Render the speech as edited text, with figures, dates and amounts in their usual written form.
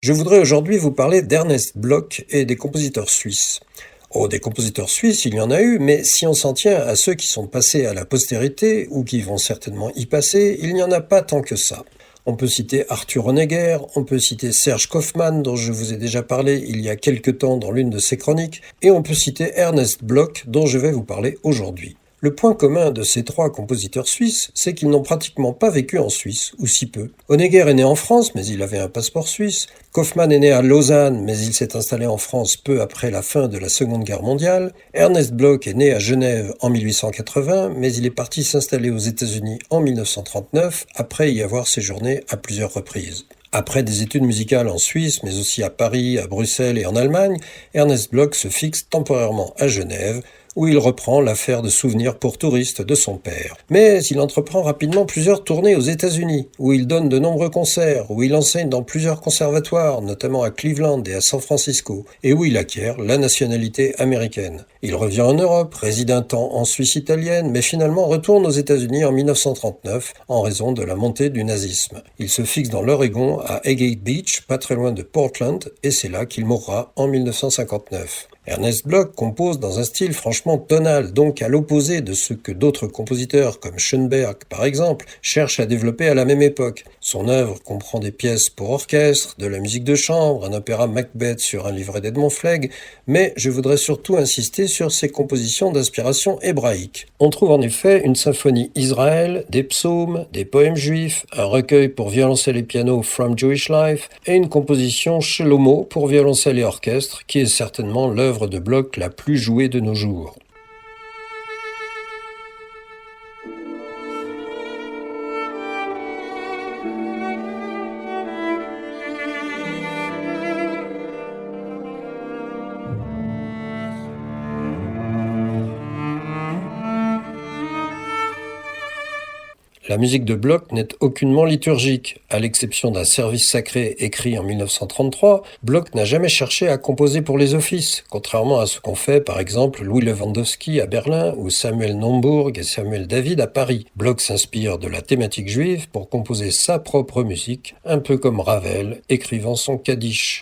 Je voudrais aujourd'hui vous parler d'Ernest Bloch et des compositeurs suisses. Oh, des compositeurs suisses, il y en a eu, mais si on s'en tient à ceux qui sont passés à la postérité, ou qui vont certainement y passer, il n'y en a pas tant que ça. On peut citer Arthur Honegger, on peut citer Serge Kaufmann, dont je vous ai déjà parlé il y a quelque temps dans l'une de ses chroniques, et on peut citer Ernest Bloch, dont je vais vous parler aujourd'hui. Le point commun de ces trois compositeurs suisses, c'est qu'ils n'ont pratiquement pas vécu en Suisse, ou si peu. Honegger est né en France, mais il avait un passeport suisse. Kaufmann est né à Lausanne, mais il s'est installé en France peu après la fin de la Seconde Guerre mondiale. Ernest Bloch est né à Genève en 1880, mais il est parti s'installer aux États-Unis en 1939, après y avoir séjourné à plusieurs reprises. Après des études musicales en Suisse, mais aussi à Paris, à Bruxelles et en Allemagne, Ernest Bloch se fixe temporairement à Genève, où il reprend l'affaire de souvenirs pour touristes de son père. Mais il entreprend rapidement plusieurs tournées aux États-Unis, où il donne de nombreux concerts, où il enseigne dans plusieurs conservatoires, notamment à Cleveland et à San Francisco, et où il acquiert la nationalité américaine. Il revient en Europe, réside un temps en Suisse italienne, mais finalement retourne aux États-Unis en 1939 en raison de la montée du nazisme. Il se fixe dans l'Oregon, à Agate Beach, pas très loin de Portland, et c'est là qu'il mourra en 1959. Ernest Bloch compose dans un style franchement tonal, donc à l'opposé de ce que d'autres compositeurs, comme Schoenberg par exemple, cherchent à développer à la même époque. Son œuvre comprend des pièces pour orchestre, de la musique de chambre, un opéra Macbeth sur un livret d'Edmond Flegg, mais je voudrais surtout insister sur ses compositions d'inspiration hébraïque. On trouve en effet une symphonie Israël, des psaumes, des poèmes juifs, un recueil pour violoncelle et piano From Jewish Life, et une composition Shlomo pour violoncelle et orchestre, qui est certainement l'œuvre de Bloch la plus jouée de nos jours. La musique de Bloch n'est aucunement liturgique. À l'exception d'un service sacré écrit en 1933, Bloch n'a jamais cherché à composer pour les offices, contrairement à ce qu'ont fait par exemple Louis Lewandowski à Berlin ou Samuel Nombourg et Samuel David à Paris. Bloch s'inspire de la thématique juive pour composer sa propre musique, un peu comme Ravel écrivant son Kaddish.